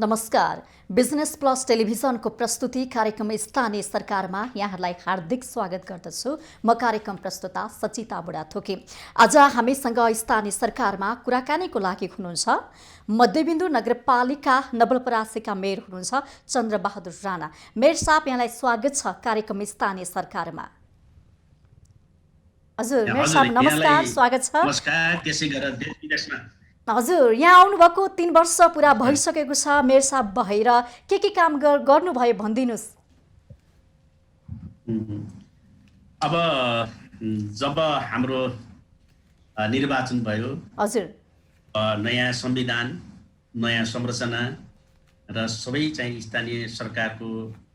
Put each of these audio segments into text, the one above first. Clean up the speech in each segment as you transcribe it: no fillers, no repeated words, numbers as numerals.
नमस्कार। Business plus टेलिभिजनको प्रस्तुति कार्यक्रम स्थानीय सरकारमा यहाँहरूलाई हार्दिक स्वागत गर्दछु। म कार्यक्रम प्रस्तुता सचिता बुढाथोकी। आज हामीसँग स्थानीय सरकारमा कुराकानीको लागि हुनुहुन्छ मध्यबिन्दु नगरपालिका नवलपरासीका मेयर हुनुहुन्छ चन्द्रबहादुर राणा। मेयर साहब, यहाँलाई स्वागत छ कार्यक्रम स्थानीय सरकारमा। हजुर मेयर साहब नमस्कार, स्वागत छ। नमस्कार। त्यसै गरेर देश विदेशमा हजुर यहाँ आउनुभएको 3 वर्ष पुरा भइसकेको छ। मेयर साहब भएर के काम गर्नुभयो भनिदिनुस्। अब जब हाम्रो निर्वाचन भयो, हजुर नयाँ संविधान, नयाँ संरचना र सबै चाहिँ स्थानीय सरकारको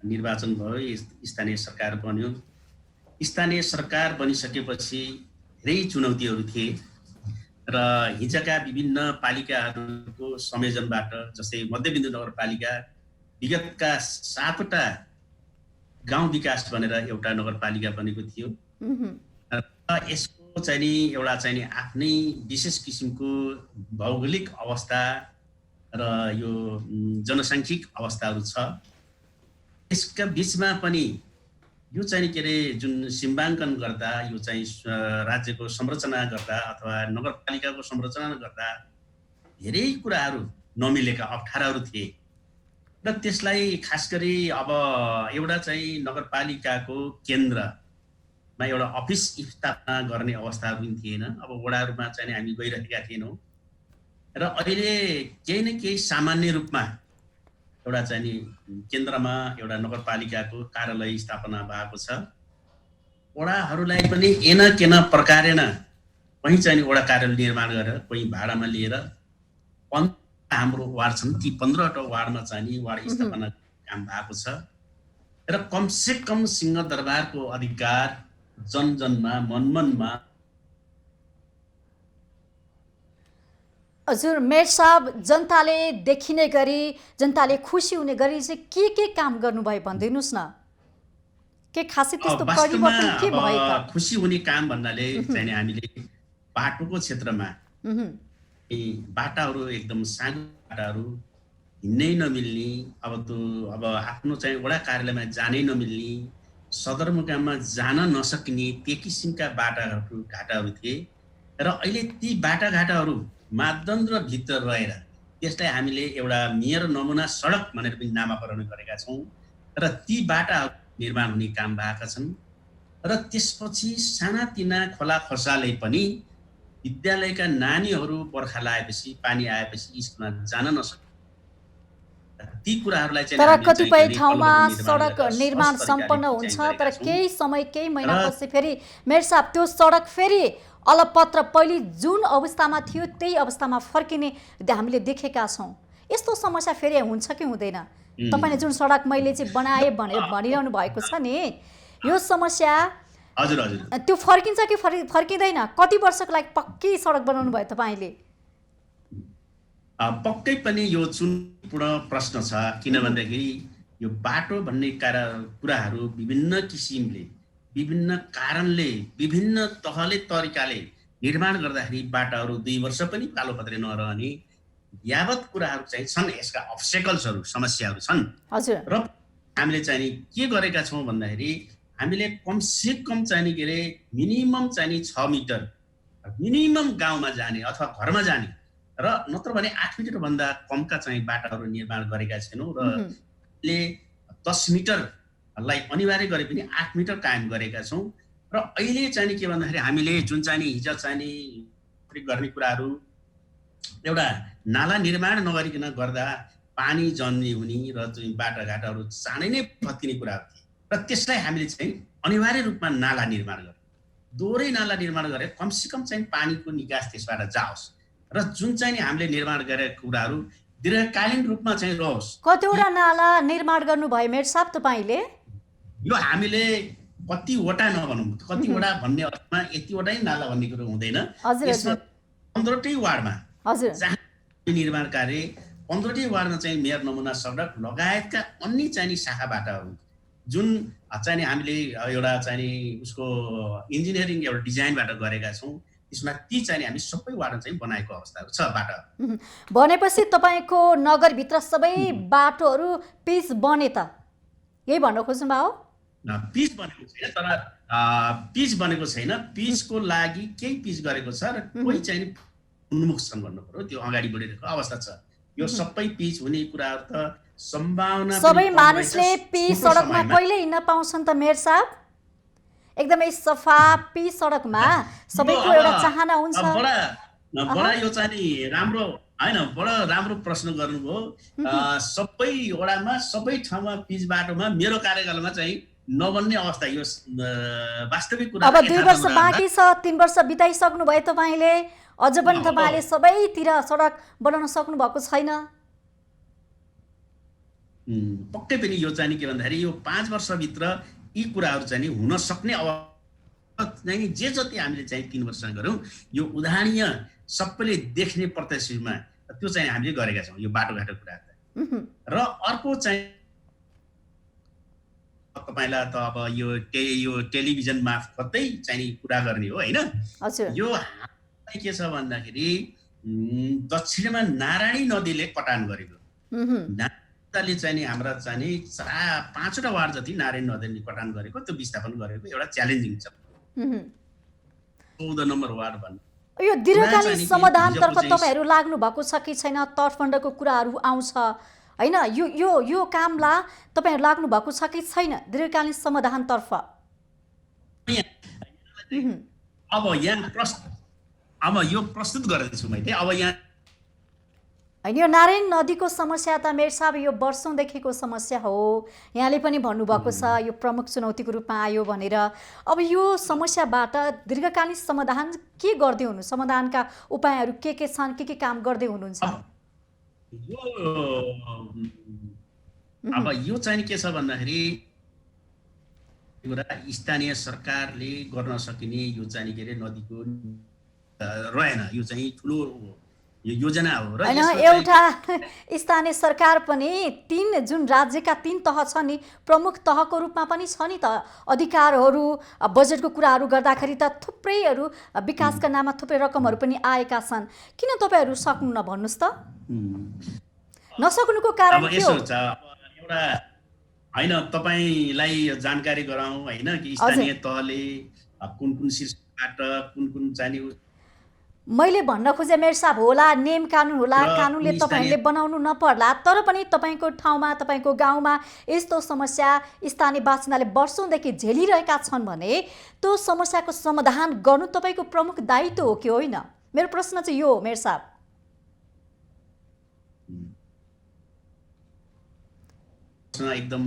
निर्वाचन भयो, स्थानीय सरकार बन्यो। स्थानीय सरकार बनिसकेपछि धेरै चुनौतीहरू थिए र हिजोका विभिन्न पालिकाहरूको संयोजनबाट, जस्तै मध्यबिन्दु नगरपालिका विगतका 7वटा गाउँ विकास भनेर एउटा नगरपालिका बनेको थियो। यसको चाहिँ नि एउटा चाहिँ नि आफ्नै विशेष किसिमको भौगोलिक अवस्था र यो जनसाङ्ख्यिक अवस्थाहरू छ। यसका बीचमा पनि यो चाहिँ के अरे जुन सीमाङ्कन गर्दा, यो चाहिँ राज्यको संरचना गर्दा अथवा नगरपालिकाको संरचना गर्दा धेरै कुराहरू नमिलेका अप्ठ्याराहरू थिए र त्यसलाई खास गरी अब एउटा चाहिँ नगरपालिकाको केन्द्रमा एउटा अफिस स्थापना गर्ने अवस्था पनि थिएन। अब वडाहरूमा चाहिँ हामी गइरहेका थिएनौँ र अहिले केही न केही सामान्य रूपमा एउटा चाहिँ नि केन्द्रमा एउटा नगरपालिकाको कार्यालय स्थापना भएको छ। वडाहरूलाई पनि एन केन प्रकारेण कहीँ चाहिँ वडा कार्यालय निर्माण गरेर कोही भाडामा लिएर हाम्रो वार्ड छन्, ती 15वटा वार्डमा चाहिँ नि वार्ड स्थापना काम भएको छ र कमसे कम सिंहदरबारको अधिकार जनजनमा मनमनमा। हजुर मेयर साहब, जनताले देखिने गरी, जनताले खुसी हुने गरी चाहिँ के काम गर्नुभयो भनिदिनुस् न। के खासै त्यस्तो परिवर्तन के भयो त? खुसी हुने काम भन्नाले चाहिँ हामीले बाटोको क्षेत्रमा बाटाहरू एकदम सानो बाटाहरू हिँड्नै नमिल्ने, अब आफ्नो चाहिँ वडा कार्यालयमा जानै नमिल्ने, सदरमुकाममा जान नसक्ने त्यो किसिमका बाटाघाटाहरू थिए र अहिले ती बाटाघाटाहरू मापदण्ड भित्र रहेर त्यसलाई हामीले एउटा मेयर नमुना सडक भनेर पनि नामाकरण गरेका छौँ र ती बाटाहरू निर्माण हुने काम भएका छन् र त्यसपछि सानातिना खोला खर्साले पनि विद्यालयका नानीहरू बर्खा लागेपछि, पानी आएपछि स्कुलमा जान नसक्ने ती कुराहरूलाई चाहिँ तर कतिपय ठाउँमा सडक निर्माण सम्पन्न हुन्छ, तर केही समय केही महिनापछि फेरि मेयर साहब त्यो सडक फेरि अलपत्र पहिले जुन अवस्थामा थियो त्यही अवस्थामा फर्किने हामीले देखेका छौँ। यस्तो समस्या फेरि हुन्छ कि हुँदैन? तपाईँले जुन सडक मैले चाहिँ बनाएँ भनेर भनिरहनु भएको छ नि, यो समस्या हजुर त्यो फर्किन्छ कि फर्किँदैन? कति वर्षको लागि पक्कै सडक बनाउनु भयो तपाईँले? पक्कै पनि यो चुनौतीपूर्ण प्रश्न छ, किन भन्दाखेरि यो बाटो भन्ने कुराहरू विभिन्न किसिमले, विभिन्न कारणले, विभिन्न तहले तरिकाले निर्माण गर्दाखेरि बाटाहरू 2 वर्ष पनि कालोपत्रे नरहने यावत कुराहरू चाहिँ छन्। यसका अब्स्टेकल्सहरू, समस्याहरू छन् र हामीले चाहिँ के गरेका छौँ भन्दाखेरि हामीले कमसे कम चाहिँ के अरे मिनिमम चाहिँ 6 मिटर मिनिमम गाउँमा जाने अथवा घरमा जाने र नत्र भने 8 मिटर भन्दा कमका चाहिँ बाटाहरू निर्माण गरेका छैनौँ र ले 10 मिटरलाई अनिवार्य गरे पनि 8 मिटर कायम गरेका छौँ र अहिले चाहिँ के भन्दाखेरि हामीले जुन चाहिँ हिजो चाहिँ गर्ने कुराहरू, एउटा नाला निर्माण नगरिकन गर्दा पानी जम्ने हुने र चाहिँ बाटाघाटाहरू चाँडै नै भत्किने कुराहरू थिए र त्यसलाई हामीले चाहिँ अनिवार्य रूपमा नाला निर्माण गऱ्यौँ। दोहोरै नाला निर्माण गरे कमसे कम चाहिँ पानीको निकास त्यसबाट जाओस् र जुन चाहिँ हामीले निर्माण गरेका कुराहरू दीर्घकालीन रूपमा चाहिँ रहोस्। कतिवटा नाला निर्माण गर्नुभयो मेयर साहब तपाईँले? यो हामीले कतिवटा नभनौँ, कतिवटा भन्ने अर्थमा यतिवटै नाला भन्ने कुरो हुँदैन। 15वटै वार्डमा जहाँ निर्माण कार्य 15वटै वार्डमा चाहिँ मेयर नमुना सडक लगायतका अन्य चाहिँ शाखा बाटाहरू जुन चाहिँ हामीले एउटा चाहिँ उसको इन्जिनियरिङ एउटा डिजाइनबाट गरेका छौँ त्यसमा ती चाहिँ हामी सबै वार्डमा चाहिँ बनाएको अवस्थाहरू छ बाटो। भनेपछि तपाईँको नगरभित्र सबै बाटोहरू पिच बने त, यही भन्न खोज्नुभयो हो? पिच बनेको छैन, तर पिच बनेको छैन, पिचको लागि केही पिच गरेको छ र कोही चाहिँ उन्मुख छन् भन्नु पर्यो, त्यो अगाडि बढिरहेको अवस्था छ। यो सबै पिच हुने कुराहरू त सम्भावना सबै मानिसले पिच सडकमा कहिले हिँड्न पाउँछन् त मेयर साहब? एकदमै सफा पिच सडकमा सबैको एउटा चाहना हुन्छ। बडा यो चाहिँ नि राम्रो हैन, बडा राम्रो प्रश्न गर्नुभयो। सबै वडामा सबै ठाउँमा पिच बाटोमा मेरो कार्यकालमा चाहिँ नबन्ने अवस्था, यो वास्तविक कुरा। अब 2 वर्ष बाँकी छ, 3 वर्ष बिताइसक्नु भयो तपाईँले, अझ पनि तपाईँले सबैतिर सडक बनाउन सक्नु भएको छैन। पक्कै पनि यो चाहिँ के भन्दाखेरि यो 5 वर्षभित्र यी कुराहरू चाहिँ हुन सक्ने अवस्था चाहिँ जे जति हामीले चाहिँ 3 वर्षमा गऱ्यौँ, यो उदाहरणीय सबैले देख्ने प्रत्यक्षमा त्यो चाहिँ हामीले गरेका छौँ, यो बाटोघाटो कुराहरू। र अर्को चाहिँ तपाईँलाई त अब यो टेलिभिजन मार्फतै चाहिँ कुरा गर्ने हो हैन। यो के छ भन्दाखेरि दक्षिणमा नारायणी नदीले कटान गरेको, नारायणी चाहिँ हाम्रा चाहिँ 5वटा वार्ड जति नारायणी नदीले कटान गरेको, त्यो विस्थापन गरेको एउटा च्यालेन्जिङ छ। 14 नम्बर वार्ड भन्नु। यो दीर्घकालीन समाधानतर्फ तपाईँहरू लाग्नु भएको छ कि छैन? तटबन्धको कुराहरू आउँछ हैन, यो कामला तपाईँहरू लाग्नु भएको छ कि छैन दीर्घकालीन समाधानतर्फ? अब यो प्रस्तुत गर्दैछु मैले। अब यहाँ होइन, यो नारायण नदीको समस्या त मेयर साहब यो वर्षौँदेखिको समस्या हो, यहाँले पनि भन्नुभएको छ यो प्रमुख चुनौतीको रूपमा आयो भनेर। अब यो समस्याबाट दीर्घकालीन समाधान के गर्दै हुनु, समाधानका उपायहरू के छन्, के काम गर्दै हुनुहुन्छ? अब यो चाहिँ के छ भन्दाखेरि स्थानीय सरकारले गर्न सकिने यो चाहिँ के अरे नदीको रहेन, यो चाहिँ ठुलो योजना हो। र एउटा स्थानीय सरकार पनि 3 जुन राज्यका 3 तह छ नि, प्रमुख तहको रूपमा पनि छ नि त अधिकारहरू। बजेटको कुराहरू गर्दाखेरि त थुप्रैहरू विकासका नाममा थुप्रै रकमहरू पनि आएका छन्, किन तपाईँहरू सक्नु न भन्नुहोस् त? नसक्नुको कारण के हो? एउटा हैन, तपाईलाई जानकारी गराउँ हैन कि स्थानीय तहले कुन शीर्षकबाट कुन चाहिँ मैले भन्न खोजे मेयर साहब, होला नियम कानुन होला, कानुनले तपाईँहरूले बनाउनु नपर्ला, तर पनि तपाईँको ठाउँमा तपाईँको गाउँमा यस्तो समस्या स्थानीय बासिन्दाले वर्षौँदेखि झेलिरहेका छन् भने त्यो समस्याको समाधान गर्नु तपाईँको प्रमुख दायित्व हो कि होइन? मेरो प्रश्न चाहिँ यो हो मेयर साहब। एकदम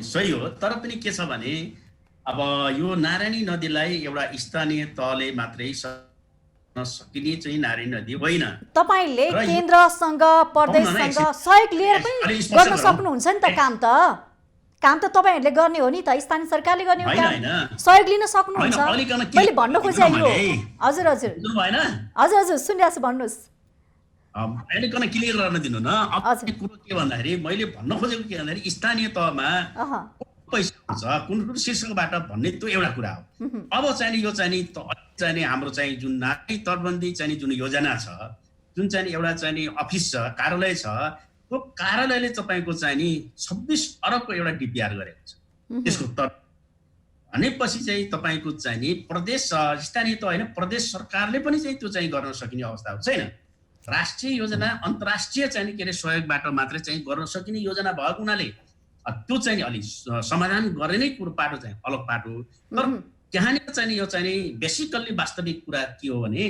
सही हो, तर पनि के छ भने अब यो नारायणी नदीलाई एउटा स्थानीय तहले मात्रै सकिने चाहिँ नारायणी नदी होइन। तपाईले केन्द्रसँग प्रदेशसँग सहयोग लिएर पनि गर्न सक्नुहुन्छ नि त। काम त तपाईहरुले गर्ने हो नि त, स्थानीय सरकारले गर्ने हो काम, सहयोग लिन सक्नुहुन्छ। मैले भन्न खोजे यो। हजुर हजुर भएन, हजुर हजुर सुनिरहेछु, भन्नुस्। अलिकन क्लियर गर्न दिनु न। अब कुरो के भन्दाखेरि मैले भन्न खोजेको के भन्दाखेरि स्थानीय तहमा पैसा हुन्छ कुन शीर्षकबाट भन्ने त्यो एउटा कुरा हो। अब चाहिँ यो चाहिँ हाम्रो चाहिँ जुन नागरिक तटबन्दी चाहिँ जुन योजना छ, जुन चाहिँ एउटा चाहिँ अफिस छ, कार्यालय छ, त्यो कार्यालयले तपाईको चाहिँ नि 26 अरबको एउटा डिपिआर गरेको छ। त्यसको तट भनेपछि चाहिँ तपाईको चाहिँ नि प्रदेश स्थानीय त होइन, प्रदेश सरकारले पनि चाहिँ त्यो चाहिँ गर्न सकिने अवस्था छैन। राष्ट्रिय योजना अन्तर्राष्ट्रिय चाहिँ के अरे सहयोगबाट मात्रै चाहिँ गर्न सकिने योजना भएको हुनाले त्यो चाहिँ अलि समाधान गर्ने नै कुरो पाटो चाहिँ अलग पाटो। तर त्यहाँनिर चाहिँ यो चाहिँ बेसिकल्ली वास्तविक कुरा के हो भने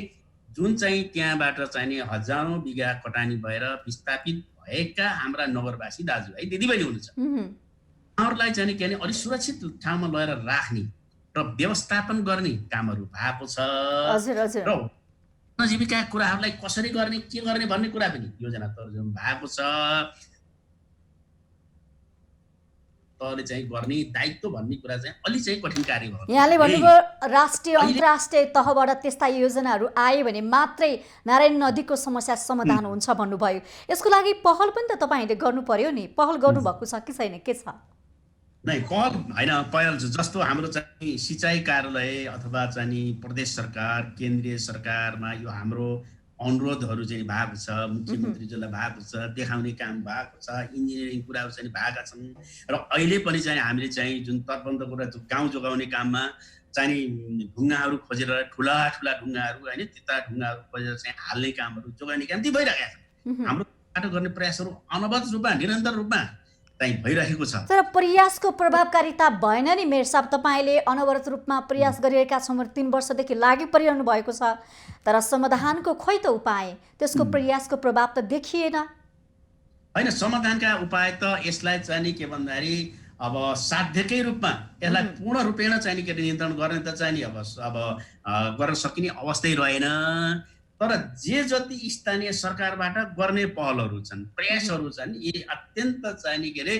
जुन चाहिँ त्यहाँबाट चाहिँ हजारौं बिघा कटानी भएर विस्थापित भएका हाम्रा नगरवासी दाजुभाइ दिदीबहिनी हुनुहुन्छ, उहाँहरूलाई चाहिँ के भने अलि सुरक्षित ठाउँमा लगेर राख्ने र व्यवस्थापन गर्ने कामहरू भएको छ। हजुर हजुर। र जीविका कुराहरूलाई कसरी गर्ने के गर्ने भन्ने कुरा पनि योजना तर्जुमा भएको छ। तहले चाहिँ गर्ने दायित्व भन्ने कुरा चाहिँ अलि चाहिँ कठिन कार्य हो। यहाँले भन्नुभयो राष्ट्रिय अन्तर्राष्ट्रिय तहबाट त्यस्ता योजनाहरू आए भने मात्रै नारायण नदीको समस्या समाधान हुन्छ भन्नुभयो। यसको लागि पहल पनि त तपाईहरुले गर्नु पर्यो नि, पहल गर्नु भएको छ कि छैन, के छ? नै पहल होइन, पहल जस्तो हाम्रो चाहिँ सिँचाइ कार्यालय अथवा चाहिँ प्रदेश सरकार केन्द्रीय सरकारमा यो हाम्रो अनुरोधहरू चाहिँ भएको छ, मुख्यमन्त्रीज्यूलाई भएको छ, देखाउने काम भएको छ, इन्जिनियरिङ कुराहरू चाहिँ भएका छन्। र अहिले पनि चाहिँ हामीले चाहिँ जुन तटबन्धको र गाउँ जोगाउने काममा चाहिँ ढुङ्गाहरू खोजेर ठुला ठुला ढुङ्गाहरू होइन तिता ढुङ्गाहरू खोजेर चाहिँ हाल्ने कामहरू जोगाउने काम ती भइरहेका छन्। हाम्रो बाटो गर्ने प्रयासहरू अनवरत रूपमा निरन्तर रूपमा चाहिँ भइरहेको छ। तर प्रयासको प्रभावकारिता भएन नि मेयर साहब। तपाईँले अनवरत रूपमा प्रयास गरिरहेका छौँ, 3 वर्षदेखि लागि परिरहनु भएको छ, तर समाधानको खोइ त उपाय, त्यसको प्रयासको प्रभाव त देखिएन। होइन, समाधानका उपाय त यसलाई चाहिँ के भन्दाखेरि अब साध्यकै रूपमा यसलाई पूर्ण रूपेण चाहिँ के नियन्त्रण गर्ने त चाहिँ अब गर्न सकिने अवस्थै रहेन। तर जे जति स्थानीय सरकारबाट गर्ने पहलहरू छन्, प्रयासहरू छन्, यी अत्यन्त चाहिँ के अरे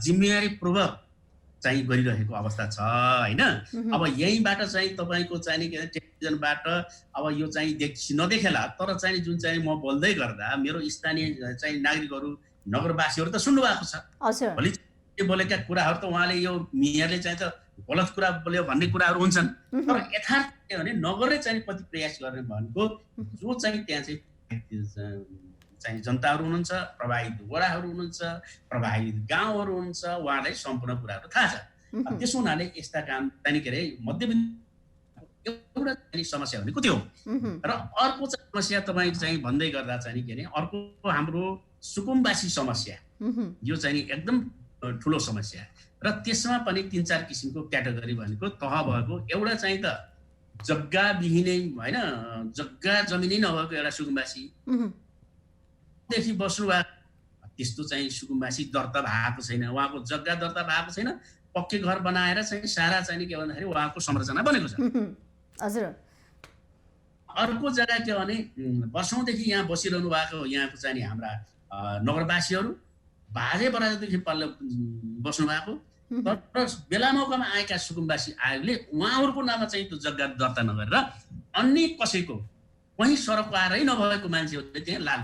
जिम्मेवारीपूर्वक चाहिँ गरिरहेको अवस्था छ होइन। अब यहीँबाट चाहिँ तपाईँको चाहिँ के अरे टेलिभिजनबाट अब यो चाहिँ नदेखेला, तर चाहिँ जुन चाहिँ म बोल्दै गर्दा मेरो स्थानीय चाहिँ नागरिकहरू नगरवासीहरू त सुन्नु भएको छ। भोलि बोलेका कुराहरू त उहाँले यो मेयरले चाहिँ त गलत कुरा बोल्यो भन्ने कुराहरू हुन्छन्, तर यथार्थ के भने नगरले चाहिँ कति प्रयास गर्ने भनेको जो चाहिँ त्यहाँ चाहिँ जनताहरू हुनुहुन्छ, प्रभावित वडाहरू हुनुहुन्छ, प्रभावित गाउँहरू हुनुहुन्छ, उहाँलाई सम्पूर्ण कुराहरू थाहा छ। त्यसो हुनाले यस्ता काम चाहिँ के अरे मध्यबिन्दु एउटा चाहिँ समस्या भनेको त्यो हो। र अर्को समस्या तपाईँ चाहिँ भन्दै गर्दा चाहिँ के अरे अर्को हाम्रो सुकुम्बासी समस्या, यो चाहिँ एकदम ठुलो समस्या। र त्यसमा पनि 3-4 किसिमको क्याटेगोरी भनेको तह भएको एउटा चाहिँ त जग्गा विहीनै होइन, जग्गा जमिनै नभएको एउटा सुकुम्बासी देखि बस्नु भएको, त्यस्तो चाहिँ सुकुम्बासी दर्ता भएको छैन, उहाँको जग्गा दर्ता भएको छैन, पक्कै घर बनाएर चाहिँ सारा चाहिँ के भन्दाखेरि उहाँको संरचना बनेको छ। हजुर। अर्को जग्गा के भने वर्षौँदेखि यहाँ बसिरहनु भएको यहाँको चाहिँ हाम्रा नगरवासीहरू बाजे बराजदेखि पल्लो बस्नु भएको, तर बेला मौकामा आएका सुकुम्बासी आयोगले उहाँहरूको नाममा चाहिँ त्यो जग्गा दर्ता नगरेर अन्य कसैको कहीँ सडक आएरै नभएको मान्छेहरूले त्यहाँ लाल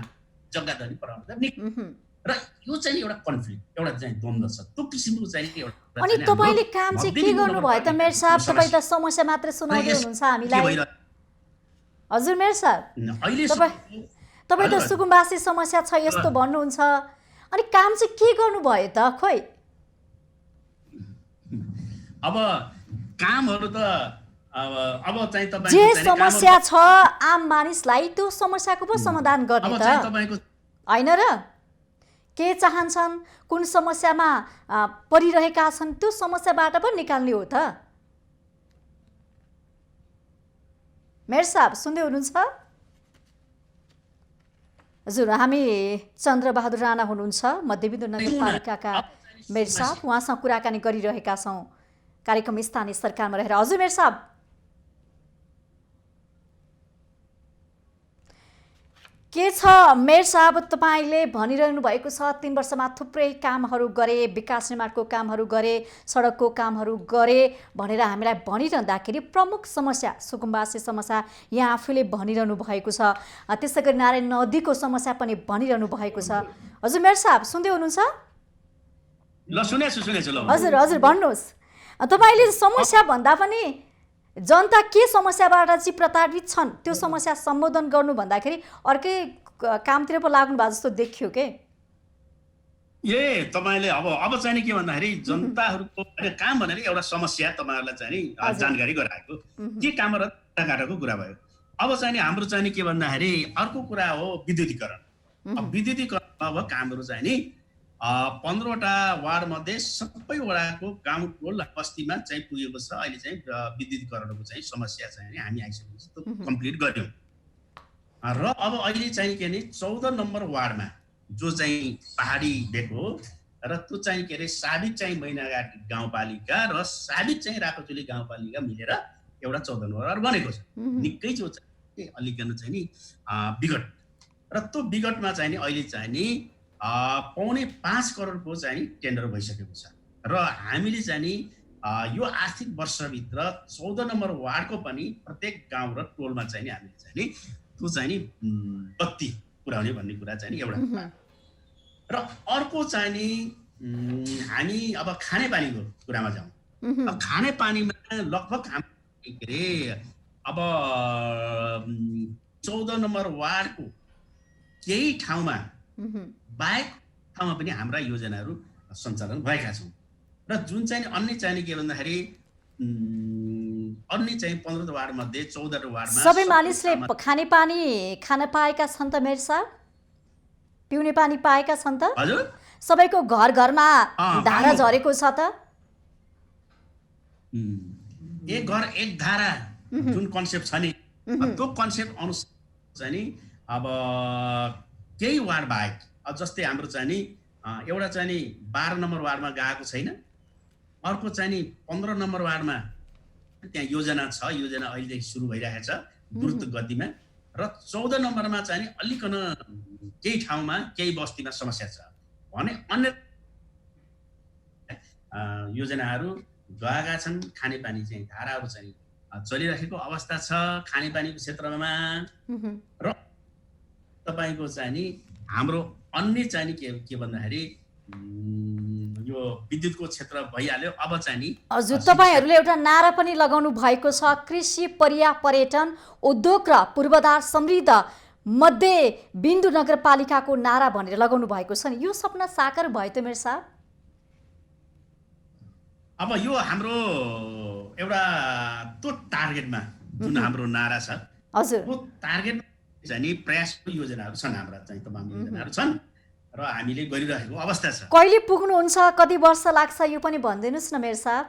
जग्गा धनी पराउँदा र यो चाहिँ एउटा कन्फ्लिक्ट, एउटा चाहिँ द्वन्द्व छ। त्यो किसिमको चाहिँ एउटा। अनि तपाईँले काम चाहिँ के गर्नुभयो त मेयर साहब? तपाईँ त समस्या मात्रै सुनाउँदै हुनुहुन्छ हामीलाई। हजुर मेयर साहब, तपाईँ त सुकुम्बासी समस्या छ यस्तो भन्नुहुन्छ, अनि काम चाहिँ के गर्नुभयो त? खोइ अब कामहरू त अब चाहिँ तपाईँ जे समस्या छ आम मानिसलाई त्यो समस्याको पो समाधान गर्ने त होइन र? के चाहन्छन्, कुन समस्यामा परिरहेका छन्, त्यो समस्याबाट पो निकाल्ने हो त। मेयर साहब सुन्दै हुनुहुन्छ? हजुर, हामी चन्द्रबहादुर राणा हुनुहुन्छ मध्यबिन्दु नगरपालिकाका मेयर साहब, उहाँसँग कुराकानी गरिरहेका छौँ कार्यक्रम स्थानीय सरकारमा रहेर। हजुर मेयर साहब, के छ मेयर साहब? तपाईँले भनिरहनु भएको छ 3 वर्षमा थुप्रै कामहरू गरे, विकास निर्माणको कामहरू गरे, सडकको कामहरू गरे भनेर हामीलाई भनिरहँदाखेरि प्रमुख समस्या सुकुम्बासी समस्या यहाँ आफूले भनिरहनु भएको छ, त्यसै गरी नारायण नदीको समस्या पनि भनिरहनु भएको छ। हजुर मेयर साहब सुन्दै हुनुहुन्छ? हजुर हजुर भन्नुहोस्। तपाईँले समस्या भन्दा पनि जनता के समस्याबाट चाहिँ प्रताडित छन् त्यो समस्या सम्बोधन गर्नु भन्दाखेरि अर्कै कामतिर पो लाग्नु भएको जस्तो देखियो के? तपाईँले अब चाहिँ के भन्दाखेरि जनताहरूको काम भनेर एउटा समस्या तपाईँहरूलाई चाहिँ जानकारी गराएको के काम र घाटाको कुरा भयो। अब चाहिँ हाम्रो चाहिँ के भन्दाखेरि अर्को कुरा हो विद्युतीकरण। विद्युतीकरण अब कामहरू चाहिँ नि 15वटा वार्ड मध्ये सबै वडाको गाउँ टोल बस्तीमा चाहिँ पुगेको छ। अहिले चाहिँ विद्युतीकरणको चाहिँ समस्या चाहिँ हामी आइसकेपछि त्यो कम्प्लिट गर्यौँ। र अब अहिले चाहिँ के भने 14 नम्बर वार्डमा जो चाहिँ पहाडी भेग हो र त्यो चाहिँ के अरे साबिक चाहिँ मैनाघाट गाउँपालिका र साबिक चाहिँ राकोचुली गाउँपालिका मिलेर एउटा 14 नम्बर वार्ड बनेको छ। निकै जो चाहिँ अलिकन चाहिँ नि विगत र त्यो विगतमा चाहिँ नि अहिले चाहिँ नि 5.25 करोडको चाहिँ टेन्डर भइसकेको छ र हामीले चाहिँ नि यो आर्थिक वर्षभित्र 14 नम्बर वार्डको पनि प्रत्येक गाउँ र टोलमा चाहिँ नि हामीले चाहिँ नि त्यो चाहिँ नि बत्ती पुर्याउने भन्ने कुरा चाहिँ नि एउटा र अर्को चाहिँ नि हामी अब खानेपानीको कुरामा जाउँ। उहुँ, अब खानेपानीमा लगभग के अरे अब 14 नम्बर वार्डको केही ठाउँमा उहुँ, बाहेक ठाउँमा पनि हाम्रा योजनाहरू सञ्चालन भएका छौँ। र जुन चाहिँ अन्य चाहिँ के भन्दाखेरि अन्य चाहिँ 15 वार्डमध्ये 14 वार्डमा सबै सबै मानिसले ठाउँमा खानेपानी खान पाएका छन् त मेयर साहब? पिउने पानी पाएका छन् त? हजुर सबैको घर घरमा धारा पानी झरेको छ त? एक घर एक धारा जुन कन्सेप्ट छ नि त्यो कन्सेप्ट अनुसार चाहिँ नि अब केही वार्ड बाहेक जस्तै हाम्रो चाहिँ नि एउटा चाहिँ नि 12 नम्बर वार्डमा गएको छैन, अर्को चाहिँ नि 15 नम्बर वार्डमा त्यहाँ योजना छ, योजना अहिलेदेखि सुरु भइरहेको छ द्रुत गतिमा, र 14 नम्बरमा चाहिँ नि अलिकन केही ठाउँमा केही बस्तीमा समस्या छ भने अन्य योजनाहरू गएका छन्। खानेपानी चाहिँ धाराहरू चाहिँ चलिरहेको अवस्था छ खानेपानीको क्षेत्रमा। र तपाईँको चाहिँ नि हाम्रो अन्य चाहिँ नि के भन्दाखेरि यो विद्युतको क्षेत्र भइहाल्यो। अब चाहिँ नि हजुर, तपाईँहरूले एउटा नारा पनि लगाउनु भएको छ, कृषि, पर्यटन, उद्योग र पूर्वाधार समृद्ध मध्ये बिन्दु नगरपालिकाको नारा भनेर लगाउनु भएको छ नि, यो सपना साकार भयो त मेयर साहब? अब यो हाम्रो एउटा त्यो टार्गेटमा जुन हाम्रो नारा छ हजुर, त्यो टार्गेटमा चाहिँ नि प्रयासको योजनाहरू छन्, हाम्रा चाहिँ तमाम योजनाहरू छन् र हामीले गरिरहेको अवस्था छ। कहिले पुग्नुहुन्छ, कति वर्ष लाग्छ यो पनि भनिदिनुहोस् न मेयर साहब?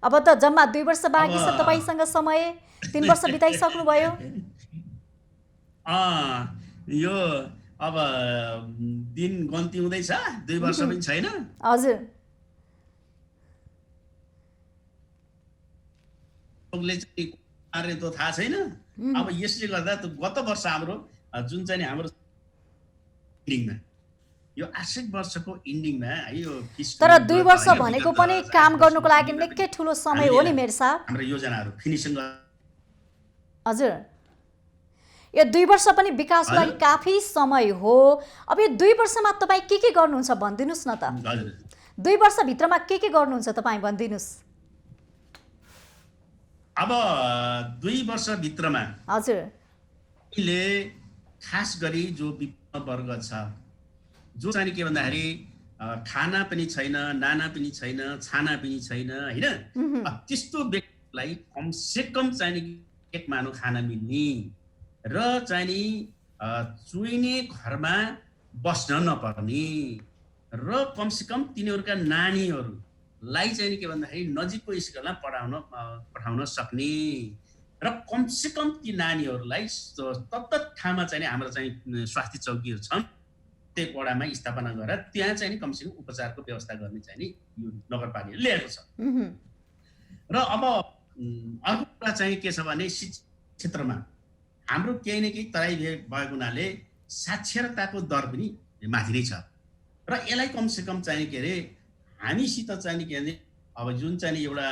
अब त जम्मा 2 वर्ष बाँकी छ तपाईँसँग समय, 3 वर्ष बिताइसक्नुभयो। यो अब दिन गन्ती हुँदैछ, 2 वर्ष पनि छैन। हजुर, चाहिँ कार्य त थाहा छैन। अब यसले गर्दा गत वर्ष हाम्रो जुन चाहिँ नि हाम्रो इन्डिङमा यो आर्थिक वर्षको इन्डिङमा है यो तर 2 वर्ष भनेको पनि काम गर्नुको लागि निकै ठुलो समय हो नि मेयर साहब। हाम्रो योजनाहरू फिनिसिङ हजुर, यो 2 वर्ष पनि विकासको लागि काफी समय हो। अब यो 2 वर्षमा तपाईँ के गर्नुहुन्छ भनिदिनुहोस् न त? हजुर, 2 वर्षभित्रमा के गर्नुहुन्छ तपाईँ भनिदिनुहोस्? अब 2 वर्षभित्रमा हजुर, अहिले खास गरी जो विभिन्न वर्ग छ, जो चाहिँ के भन्दाखेरि खाना पनि छैन, नाना पनि छैन, छाना पनि छैन होइन, त्यस्तो व्यक्तिलाई कमसेकम चाहिँ एक मानो खाना मिल्ने र चाहिँ नि चुइने घरमा बस्न नपर्ने र कमसेकम तिनीहरूका नानीहरूलाई चाहिँ के भन्दाखेरि नजिकको स्कुलमा पठाउन सक्ने र कमसेकम ती नानीहरूलाई तत्त ठाउँमा चाहिँ हाम्रो चाहिँ स्वास्थ्य चौकीहरू छन्, त्यही वडामा स्थापना गरेर त्यहाँ चाहिँ कमसेकम उपचारको व्यवस्था गर्ने चाहिँ नि यो नगरपालिकाले ल्याएको छ। र अब अर्को कुरा चाहिँ के छ भने शिक्षा क्षेत्रमा हाम्रो केही न केही तराई भएको हुनाले साक्षरताको दर पनि माथि नै छ र यसलाई कमसेकम चाहिँ के अरे हामीसित चाहिँ के भने अब जुन चाहिँ एउटा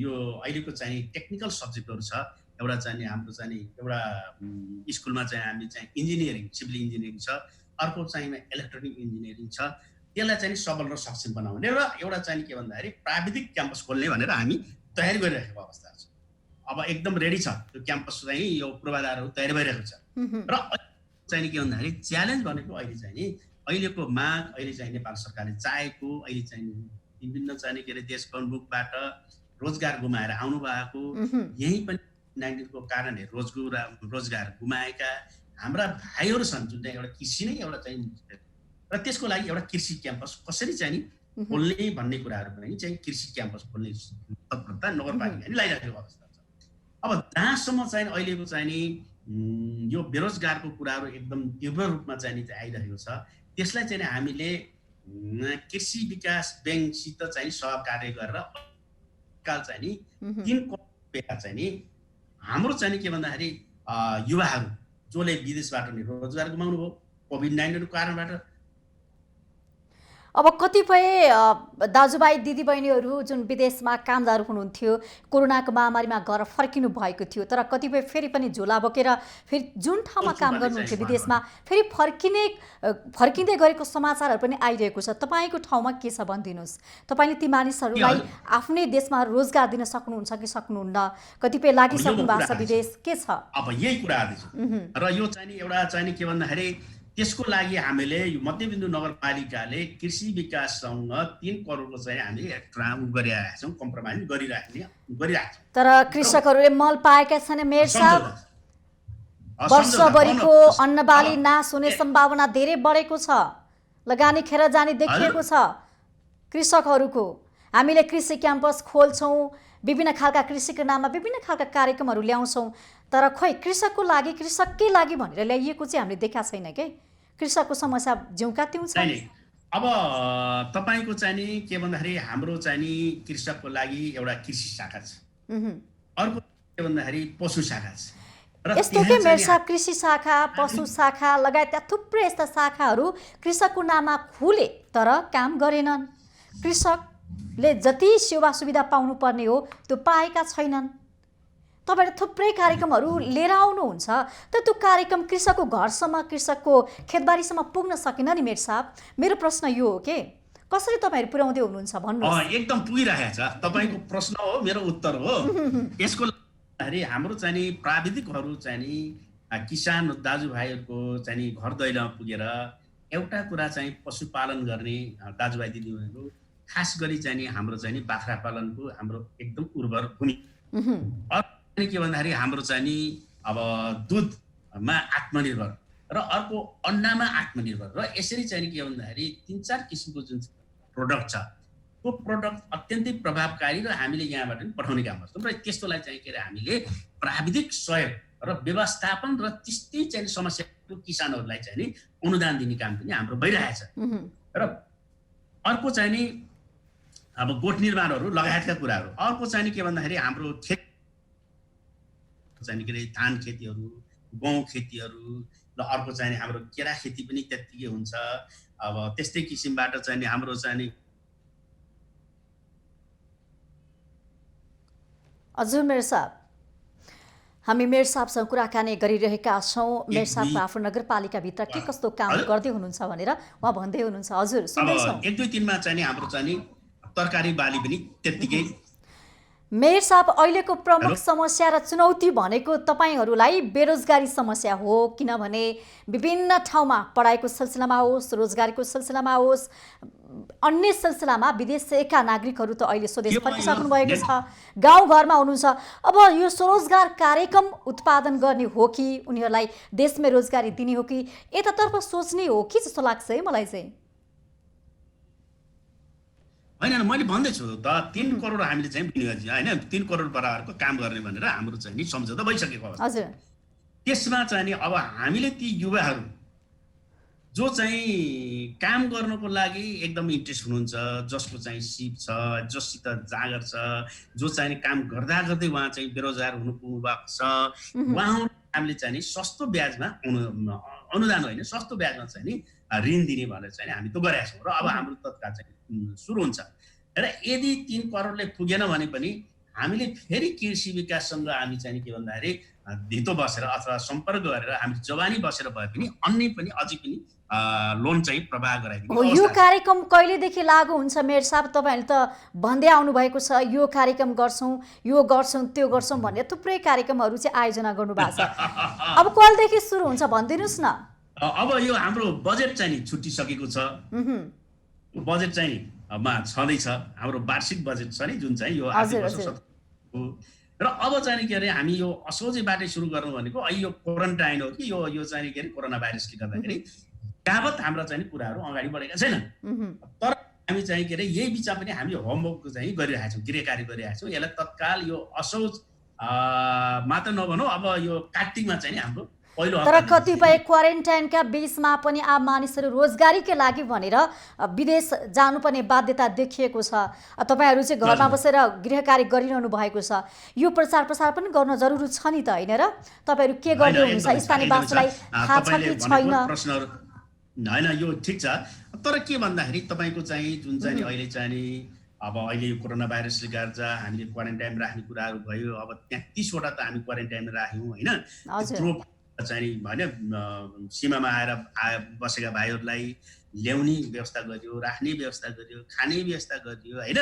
यो अहिलेको चाहिँ टेक्निकल सब्जेक्टहरू छ, एउटा चाहिँ हाम्रो चाहिँ एउटा स्कुलमा चाहिँ हामी चाहिँ इन्जिनियरिङ, सिभिल इन्जिनियरिङ छ, अर्को चाहिँ इलेक्ट्रोनिक इन्जिनियरिङ छ, त्यसलाई चाहिँ सबल र सक्षम बनाउने र एउटा चाहिँ के भन्दाखेरि प्राविधिक क्याम्पस खोल्ने भनेर हामी तयारी गरिरहेको अवस्था छ। अब एकदम रेडी छ त्यो क्याम्पस चाहिँ, यो पूर्वाधारहरू तयारी भइरहेको छ। र चाहिँ के भन्दाखेरि च्यालेन्ज भनेको अहिले चाहिँ नि अहिलेको माग, अहिले चाहिँ नेपाल सरकारले चाहेको, अहिले चाहिँ विभिन्न चाहिँ के अरे देशको मुखबाट रोजगार गुमाएर आउनु भएको, यही पनि 19 को कारणले रोजगार गुमाएका हाम्रा भाइहरू छन् जुन चाहिँ एउटा कृषि नै एउटा चाहिँ र त्यसको लागि एउटा कृषि क्याम्पस कसरी चाहिँ खोल्ने भन्ने कुराहरू पनि चाहिँ कृषि क्याम्पस खोल्ने तत्परता नगरपालिकाले लगाइरहेको अवस्था छ। अब जहाँसम्म चाहिँ अहिलेको चाहिँ नि यो बेरोजगारको कुराहरू एकदम तीव्र रूपमा चाहिँ आइरहेको छ, त्यसलाई चाहिँ हामीले कृषि विकास ब्याङ्कसित चाहिँ सहकार्य गरेर काल चाहिँ नि 3 करोड रुपैयाँ चाहिँ नि हाम्रो चाहिँ के भन्दाखेरि युवाहरू जसले विदेशबाट नि रोजगार गुमाउनु भयो कोभिड-19 को कारणबाट। अब कतिपय दाजुभाइ दिदीबहिनीहरू जुन विदेशमा कामदार हुनुहुन्थ्यो, कोरोनाको महामारीमा घर फर्किनु भएको थियो, तर कतिपय फेरि पनि झोला बोकेर फेरि जुन ठाउँमा काम गर्नुहुन्थ्यो विदेशमा फेरि फर्किँदै गरेको समाचारहरू पनि आइरहेको छ। तपाईँको ठाउँमा के छ भनिदिनुहोस्। तपाईँले ती मानिसहरूलाई आफ्नै देशमा रोजगार दिन सक्नुहुन्छ कि सक्नुहुन्न? कतिपय लागिसक्नु भएको छ विदेश, के छ? अब यही कुरा आउँदैछ र यो चाहिँ एउटा चाहिँ के भन्दाखेरि त्यसको लागि हामीले यो मध्यबिन्दु नगरपालिकाले कृषि विकाससँग 3 करोडको चाहिँ हामी गरिरहेका छौँ, कम्प्रोमाइज गरिरहेको छौँ। तर कृषकहरूले मल पाएका छैन मेयर साहब। वर्षभरिको अन्नबाली नाश हुने सम्भावना धेरै बढेको छ। लगानी खेर जाने देखिएको छ कृषकहरूको। हामीले कृषि क्याम्पस खोल्छौँ, विभिन्न खालका कृषिको नाममा विभिन्न खालका कार्यक्रमहरू ल्याउँछौँ, तर खोइ कृषकको लागि कृषककै लागि भनेर ल्याइएको चाहिँ हामीले देखा छैन के। कृषकको समस्या जिउँका तिउँ छ। अब तपाईँको चाहिँ नि के भन्दाखेरि हाम्रो चाहिँ नि कृषकको लागि एउटा कृषि शाखा छ, अर्को के भन्दाखेरि पशु शाखा छ। यस्तो के मेयर साहब, कृषि शाखा, पशु शाखा लगायतका थुप्रै यस्ता शाखाहरू कृषकको नाममा खुले तर काम गरेनन्। कृषकले जति सेवा सुविधा पाउनुपर्ने हो त्यो पाएका छैनन्। तपाईँले थुप्रै कार्यक्रमहरू लिएर आउनुहुन्छ, तर त्यो कार्यक्रम कृषकको घरसम्म, कृषकको खेतबारीसम्म पुग्न सकेन नि मेयर साहब। मेरो प्रश्न यो हो के कसरी तपाईँहरू पुर्याउँदै हुनुहुन्छ भन्नुहोस्। एकदम पुगिरहेको छ तपाईँको प्रश्न हो, मेरो उत्तर हो। यसको लागि हाम्रो चाहिँ नि प्राविधिकहरू चाहिँ नि किसान दाजुभाइहरूको चाहिँ नि घर दैलोमा पुगेर एउटा कुरा चाहिँ पशुपालन गर्ने दाजुभाइ दिदीबहिनीहरू, खास गरी चाहिँ नि हाम्रो चाहिँ नि बाख्रा पालनको हाम्रो एकदम उर्वर भूमि, के भन्दाखेरि हाम्रो चाहिँ नि अब दुधमा आत्मनिर्भर र अर्को अन्डामा आत्मनिर्भर र यसरी चाहिँ नि के भन्दाखेरि 3-4 किसिमको जुन प्रोडक्ट छ त्यो प्रोडक्ट अत्यन्तै प्रभावकारी र हामीले यहाँबाट पनि पठाउने काम गर्छौँ। र त्यस्तोलाई चाहिँ के अरे हामीले प्राविधिक सहयोग र व्यवस्थापन र त्यस्तै चाहिँ समस्याको किसानहरूलाई चाहिँ नि अनुदान दिने काम पनि हाम्रो भइरहेछ। र अर्को चाहिँ नि अब गोठ निर्माणहरू लगायतका कुराहरू, अर्को चाहिँ नि के भन्दाखेरि हाम्रो खेत चाहिँ के अरे धान खेतीहरू, गहुँ खेतीहरू, र अर्को चाहिँ हाम्रो केरा खेती पनि त्यत्तिकै हुन्छ। अब त्यस्तै किसिमबाट चाहिँ हाम्रो चाहिँ नि हजुर मेयर साहब, हामी मेयर साहबसँग कुराकानी गरिरहेका छौँ। मेयर साहबको आफ्नो नगरपालिकाभित्र के कस्तो काम गर्दै हुनुहुन्छ भनेर उहाँ भन्दै हुनुहुन्छ। हजुर सुन्दैछौँ। 1-2-3 मा चाहिँ हाम्रो चाहिँ तरकारी बाली पनि त्यत्तिकै। मेयर साहब, अहिलेको प्रमुख समस्या र चुनौती भनेको तपाईँहरूलाई बेरोजगारी समस्या हो, किनभने विभिन्न ठाउँमा पढाइको सिलसिलामा होस्, रोजगारीको सिलसिलामा होस्, अन्य सिलसिलामा विदेशका नागरिकहरू त अहिले स्वदेश फर्किसक्नु भएको छ, गाउँघरमा हुनुहुन्छ। अब यो स्वरोजगार कार्यक्रम उत्पादन गर्ने हो कि उनीहरूलाई देशमै रोजगारी दिने हो कि यतातर्फ सोच्ने हो कि जस्तो लाग्छ है मलाई चाहिँ। होइन, मैले भन्दैछु त 3 करोड हामीले चाहिँ विनियोजित होइन 3 करोड बराबरको काम गर्ने भनेर हाम्रो चाहिँ नि सम्झौता भइसकेको अवस्था। हजुर। त्यसमा चाहिँ नि अब हामीले ती युवाहरू जो चाहिँ काम गर्नको लागि एकदम इन्ट्रेस्ट हुनुहुन्छ, जसको चाहिँ सिप छ, जससित जाँगर छ, जो चाहिँ काम गर्दा गर्दै उहाँ चाहिँ बेरोजगार हुनु पुग्नु भएको छ, उहाँहरू हामीले चाहिँ नि सस्तो ब्याजमा अनुदान होइन सस्तो ब्याजमा चाहिँ नि ऋण दिने भनेर चाहिँ हामी त्यो गरेका छौँ। र अब हाम्रो तत्काल चाहिँ सुरु हुन्छ। र यदि 3 करोडले पुगेन भने पनि हामीले फेरि कृषि विकाससँग हामी चाहिँ के भन्दाखेरि धितो बसेर अथवा सम्पर्क गरेर हामी जवानी बसेर भए पनि अन्य पनि अझै पनि लोन चाहिँ प्रवाह गराइदिने। यो कार्यक्रम कहिलेदेखि लागू हुन्छ मेयर साहब? तपाईँहरूले त भन्दै आउनु भएको छ यो कार्यक्रम गर्छौँ, यो गर्छौँ, त्यो गर्छौँ भनेर थुप्रै कार्यक्रमहरू चाहिँ आयोजना गर्नुभएको छ। अब कहिलेदेखि सुरु हुन्छ भनिदिनुहोस् न। अब यो हाम्रो बजेट चाहिँ नि छुट्टिसकेको छ। बजेट चाहिँ मा छँदैछ, हाम्रो वार्षिक बजेट छ नि जुन चाहिँ यो आर्थिक वर्ष र अब चाहिँ के अरे हामी यो असोजै बाटै सुरु गर्नु भनेको अहिले यो क्वारेन्टाइन हो कि यो चाहिँ के अरे कोरोना भाइरसले गर्दाखेरि यावत हाम्रा चाहिँ कुराहरू अगाडि बढेका छैनन्। तर हामी चाहिँ के अरे यही बिचमा पनि हामी होमवर्क चाहिँ गरिरहेका छौँ, गृह कार्य गरिरहेका छौँ। यसलाई तत्काल यो असोज मात्र नभनौँ, अब यो कार्तिकमा चाहिँ हाम्रो तर कतिपय क्वारेन्टाइनका बीचमा पनि आम मानिसहरू रोजगारीकै लागि भनेर विदेश जानुपर्ने बाध्यता देखिएको छ। तपाईँहरू चाहिँ घरमा बसेर गृह कार्य गरिरहनु भएको छ, यो प्रचार प्रसार पनि गर्न जरुरी छ नि त होइन र? तपाईँहरू के गर्दै हुनुहुन्छ स्थानीयवासीलाई थाहा छ कि छैन? होइन यो ठिक छ, तर के भन्दाखेरि तपाईँको चाहिँ जुन चाहिँ नि अहिले चाहिँ नि अब अहिले यो कोरोना भाइरसले गर्दा हामीले क्वारेन्टाइन राख्ने कुराहरू भयो, अब 33वटा त हामी क्वारेन्टाइन राख्यौँ होइन, हजुर। त्यत्रो चाहिँ नि होइन सीमामा बसेका भाइहरूलाई ल्याउने व्यवस्था गरियो, राख्ने व्यवस्था गरियो, खाने व्यवस्था गरियो होइन।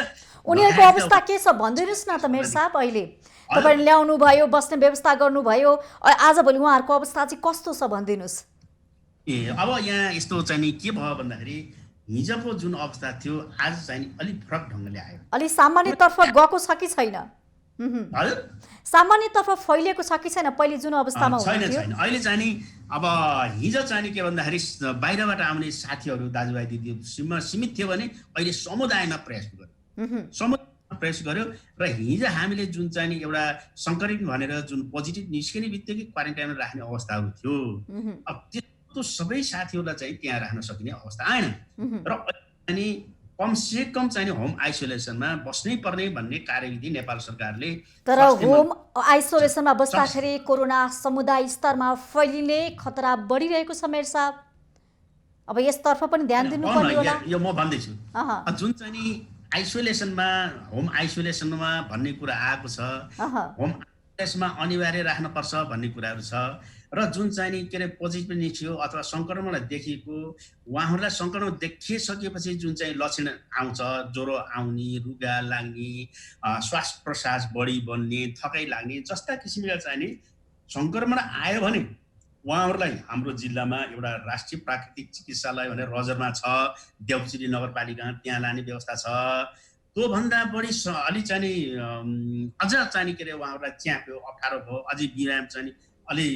उनीहरूको लगायतका अवस्था के छ भनिदिनुहोस् न त मेयर साहब। अहिले हजुर। तपाईँले ल्याउनु भयो, बस्ने व्यवस्था गर्नुभयो, आजभोलि उहाँहरूको अवस्था चाहिँ कस्तो छ भनिदिनुहोस्। अब यहाँ यस्तो चाहिँ नि के भयो भन्दाखेरि हिजोको जुन अवस्था थियो आज चाहिँ नि अलिक फरक ढङ्गले आयो। अलि सामान्यतर्फ गएको छ कि छैन? हजुर सामान्यतर्फ फैलिएको छ कि छैन पहिले जुन अवस्थामा छैन हुनुहुन्थ्यो? छैन अहिले चाहिँ नि अब हिजो चाहिँ नि के भन्दाखेरि बाहिरबाट आउने साथीहरू दाजुभाइ दिदीहरूसँग सीमित थियो भने अहिले समुदायमा प्रयास गर्यो, समुदायमा प्रयास गर्यो। र हिजो हामीले जुन चाहिँ नि एउटा सङ्क्रमित भनेर जुन पोजिटिभ निस्किने बित्तिकै क्वारेन्टाइनमा राख्ने अवस्थाहरू थियो, अब त्यो सबै साथीहरूलाई चाहिँ त्यहाँ राख्न सकिने अवस्था आएन। र अनि कमसे कम चाहिँ होम आइसोलेसनमा बस्नै पर्ने भन्ने कार्यविधि नेपाल सरकारले तर होम आइसोलेसनमा बस्दाखेरि कोरोना समुदाय स्तरमा फैलिने खतरा बढिरहेको छ मेयर साहब। अब यसतर्फ पनि ध्यान दिनुपर्ने होला। यो म भन्दैछु जुन चाहिँ नि आइसोलेसनमा होम आइसोलेसनमा भन्ने कुरा आएको छ, होम आइसोलेसनमा अनिवार्य राख्नुपर्छ भन्ने कुराहरू छ। र जुन चाहिँ नि के अरे पोजिटिभ निस्कियो अथवा सङ्क्रमण देखिएको उहाँहरूलाई सङ्क्रमण देखिसकेपछि जुन चाहिँ लक्षण आउँछ, ज्वरो आउने, रुगा लाग्ने, श्वास प्रश्वास बढी बन्ने, थकाइ लाग्ने जस्ता किसिमका चाहिँ नि सङ्क्रमण आयो भने उहाँहरूलाई हाम्रो जिल्लामा एउटा राष्ट्रिय प्राकृतिक चिकित्सालय भनेर रजरमा छ, देउचुरी नगरपालिका, त्यहाँ लाने व्यवस्था छ। त्योभन्दा बढी अलि चाहिँ नि अझ चाहिँ के अरे उहाँहरूलाई च्याप्यो, अप्ठ्यारो भयो, अझै बिराम चाहिँ अलि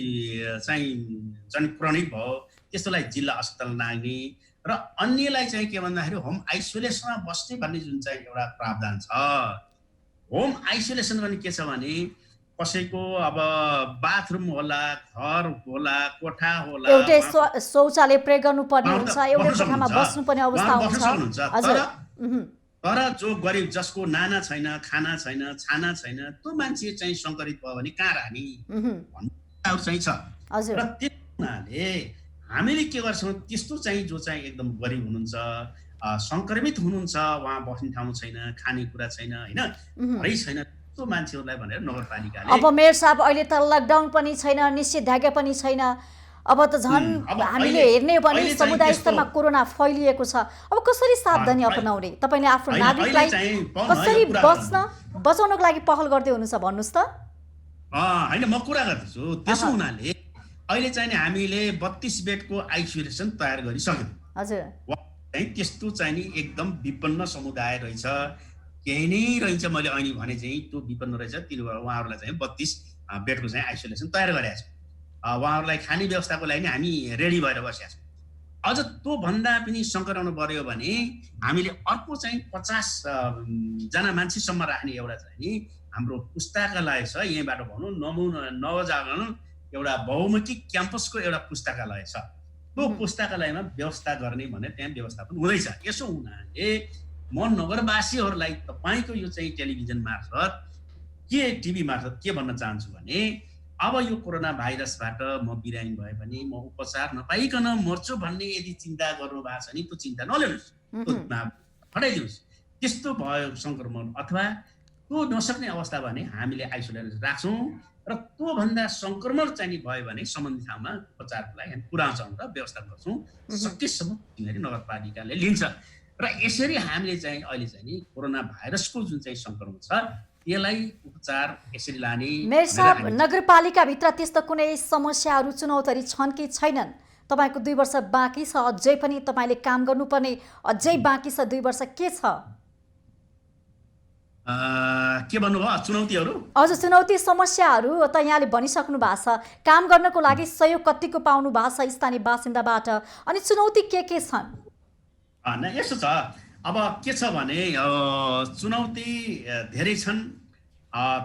चाहिँ क्रोनिक भयो, त्यस्तोलाई जिल्ला अस्पताल नाग्ने र अन्यलाई चाहिँ के भन्दाखेरि होम आइसोलेसनमा बस्ने भन्ने जुन चाहिँ एउटा प्रावधान छ। होम आइसोलेसन पनि के छ भने कसैको अब बाथरुम होला, घर होला, कोठा होला, एउटै शौचालय प्रयोग गर्नुपर्ने हुन्छ, एउटै कोठामा बस्नुपर्ने अवस्था हुन्छ। तर जो गरिब जसको नाना छैन, खाना छैन, छाना छैन, त्यो मान्छे चाहिँ सङ्क्रमित भयो भने कहाँ राख्ने चाहिँ छ। र त्यो हुनाले हामीले के गर्छौँ, त्यस्तो चाहिँ जो चाहिँ एकदम गरिब हुनुहुन्छ, सङ्क्रमित हुनुहुन्छ, उहाँ बस्ने ठाउँ छैन, खानेकुरा छैन होइन, घरै छैन, त्यो मान्छेहरूलाई भनेर नगरपालिकाले अब मेयर साहब अहिले त लकडाउन पनि छैन, निषेधाज्ञा पनि छैन, अब त झन् हामीले हेर्ने हो भने समुदाय स्तरमा कोरोना फैलिएको छ। अब कसरी सावधानी अपनाउने? तपाईँले आफ्नो नागरिकलाई कसरी बचाउनको लागि पहल गर्दै हुनुहुन्छ भन्नुहोस् त। होइन म कुरा गर्दैछु। त्यसो हुनाले अहिले चाहिँ हामीले 32 बेडको आइसोलेसन तयार गरिसक्यौँ। हजुर त्यस्तो चाहिँ नि एकदम विपन्न समुदाय रहेछ, केही नै रहेछ, मैले अहिले भने चाहिँ त्यो विपन्न रहेछ, उहाँहरूलाई चाहिँ 32 बेडको चाहिँ आइसोलेसन तयार गरेका छौँ। उहाँहरूलाई खाने व्यवस्थाको लागि नि हामी रेडी भएर बसेका छौँ। अझ त्योभन्दा पनि सङ्क्रमण बढ्यो भने हामीले अर्को चाहिँ 50 जना मान्छेसम्म राख्ने एउटा चाहिँ नि हाम्रो पुस्तकालय छ, यहीँबाट भनौँ नवजागरण एउटा बहुमुखी क्याम्पसको एउटा पुस्तकालय छ। त्यो पुस्तकालयमा व्यवस्था गर्ने भनेर त्यहाँ व्यवस्थापन हुँदैछ। यसो हुनाले म नगरवासीहरूलाई तपाईँको यो चाहिँ टेलिभिजन मार्फत टिभी मार्फत के भन्न चाहन्छु भने अब यो कोरोना भाइरसबाट म बिरामी भए पनि म उपचार नपाइकन मर्छु भन्ने यदि चिन्ता गर्नु भएको छ नि त्यो चिन्ता नलिनुहोस्, हटाइदिनुहोस्। त्यस्तो भयो सङ्क्रमण अथवा त्यो नसक्ने अवस्था भने हामीले आइसोलेसन राख्छौँ र त्योभन्दा सङ्क्रमण चाहिँ नि भयो भने सम्बन्धित ठाउँमा उपचारको लागि हामी पुऱ्याउँछौँ र व्यवस्था गर्छौँ। सकेसम्म जिम्मेवारी नगरपालिकाले लिन्छ र यसरी हामीले चाहिँ अहिले चाहिँ नि कोरोना भाइरसको जुन चाहिँ सङ्क्रमण छ यसलाई उपचार यसरी लाने। मेयर साहब, नगरपालिकाभित्र त्यस्तो कुनै समस्याहरू चुनौतीहरू छन् कि छैनन्? तपाईँको 2 वर्ष बाँकी छ, अझै पनि तपाईँले काम गर्नुपर्ने अझै बाँकी छ 2 वर्ष, के छ? के भन्नुभयो चुनौतीहरू? हजुर, चुनौती समस्याहरू त यहाँले भनिसक्नु भएको छ। काम गर्नको लागि सहयोग कतिको पाउनु भएको छ स्थानीय बासिन्दाबाट, अनि चुनौती के छन्? यसो छ, अब के छ भने चुनौती धेरै छन्,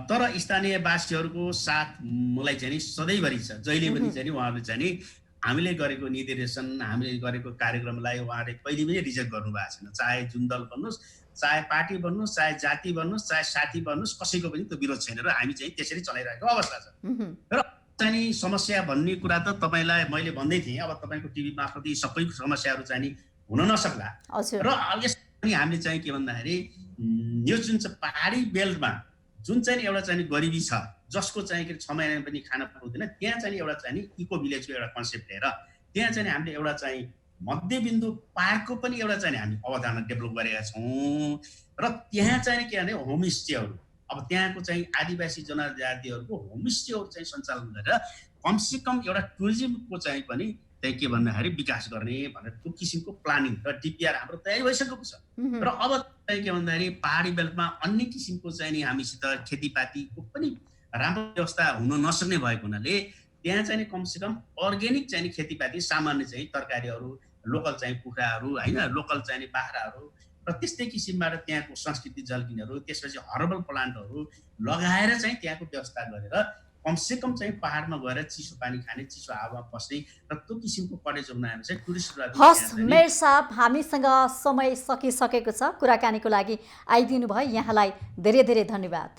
तर स्थानीयवासीहरूको साथ मलाई चाहिँ नि सधैँभरि छ। जहिले पनि चाहिँ नि उहाँहरूले चाहिँ नि हामीले गरेको निर्देशन, हामीले गरेको कार्यक्रमलाई उहाँहरूले कहिले पनि रिजेक्ट गर्नुभएको छैन। चाहे जुन दल भन्नुहोस्, चाहे पार्टी भन्नुहोस्, चाहे जाति भन्नुहोस्, चाहे साथी भन्नुहोस्, कसैको पनि त्यो विरोध छैन र हामी चाहिँ त्यसरी चलाइरहेको अवस्था छ। र चाहिँ नि समस्या भन्ने कुरा त तपाईँलाई मैले भन्दै थिएँ। अब तपाईँको टिभी मार्फत यी सबै समस्याहरू चाहिँ नि हुन नसक्ला। हजुर र यसमा पनि हामीले चाहिँ के भन्दाखेरि यो जुन चाहिँ पहाडी बेल्टमा जुन चाहिँ एउटा चाहिँ नि गरिबी छ, जसको चाहिँ के 6 महिना पनि खान पाउँदैन, त्यहाँ चाहिँ एउटा चाहिँ नि इको भिलेजको एउटा कन्सेप्ट लिएर त्यहाँ चाहिँ हामीले एउटा चाहिँ मध्यबिन्दु पार्कको पनि एउटा चाहिँ हामी अवधारणा डेभलप गरेका छौँ। र त्यहाँ चाहिँ के भने होमस्टेहरू, अब त्यहाँको चाहिँ आदिवासी जनजातिहरूको होमस्टेहरू चाहिँ सञ्चालन गरेर कमसेकम एउटा टुरिज्मको चाहिँ पनि त्यही के भन्दाखेरि विकास गर्ने भनेर त्यो किसिमको प्लानिङ र डिपिआर हाम्रो तयारी भइसकेको छ। र अब चाहिँ के भन्दाखेरि पहाडी बेल्टमा अन्य किसिमको चाहिँ नि हामीसित खेतीपातीको पनि राम्रो व्यवस्था हुन नसक्ने भएको हुनाले त्यहाँ चाहिँ कमसेकम अर्ग्यानिक चाहिँ खेतीपाती, सामान्य चाहिँ तरकारीहरू, लोकल चाहिँ कुखुराहरू होइन, लोकल चाहिँ बाख्राहरू र त्यस्तै किसिमबाट त्यहाँको संस्कृति झल्किनेहरू, त्यसपछि हर्बल प्लान्टहरू लगाएर चाहिँ त्यहाँको व्यवस्था गरेर कमसेकम चाहिँ पहाडमा गएर चिसो पानी खाने, चिसो हावा बस्ने र त्यो किसिमको कटेज बनाएर चाहिँ टुरिस्टहरू। हस् मेयर साहब, हामीसँग समय सकिसकेको छ। कुराकानीको लागि आइदिनु भयो, यहाँलाई धेरै धेरै धन्यवाद।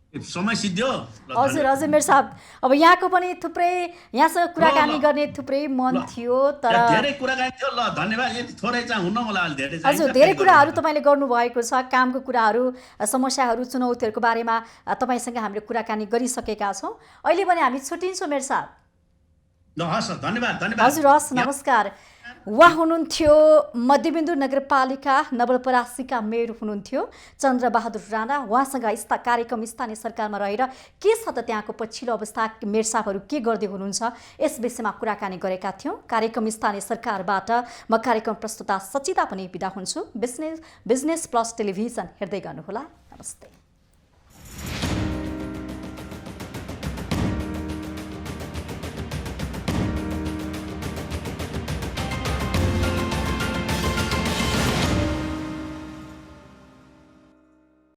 समय सिद्धियो। हजुर हजुर मेयर साहब, अब यहाँको पनि थुप्रै यहाँसँग कुराकानी गर्ने थुप्रै मन थियो, तर धेरै कुराकानी थियो। ल धन्यवाद। यति थोरै चाहिँ हुन्न होला, धेरै चाहिँ हजुर धेरै कुराहरू तपाईँले गर्नुभएको छ, कामको कुराहरू, समस्याहरू, चुनौतीहरूको बारेमा तपाईँसँग हामीले कुराकानी गरिसकेका छौँ। अहिले पनि हामी छुट्टिन्छौँ मेयर साहब। ल हस्, धन्यवाद धन्यवाद। हजुर हस्, नमस्कार। उहाँ हुनुहुन्थ्यो मध्यबिन्दु नगरपालिका नवलपरासीका मेयर हुनुहुन्थ्यो चन्द्रबहादुर राणा। उहाँसँग कार्यक्रम स्थानीय सरकारमा रहेर के छ त त्यहाँको पछिल्लो अवस्था, मेयर साहबहरू के गर्दै हुनुहुन्छ, यस विषयमा कुराकानी गरेका थियौँ। कार्यक्रम स्थानीय सरकारबाट म कार्यक्रम प्रस्तुता सचिता पनि बिदा हुन्छु। बिजनेस प्लस टेलिभिजन हेर्दै गर्नुहोला। नमस्ते।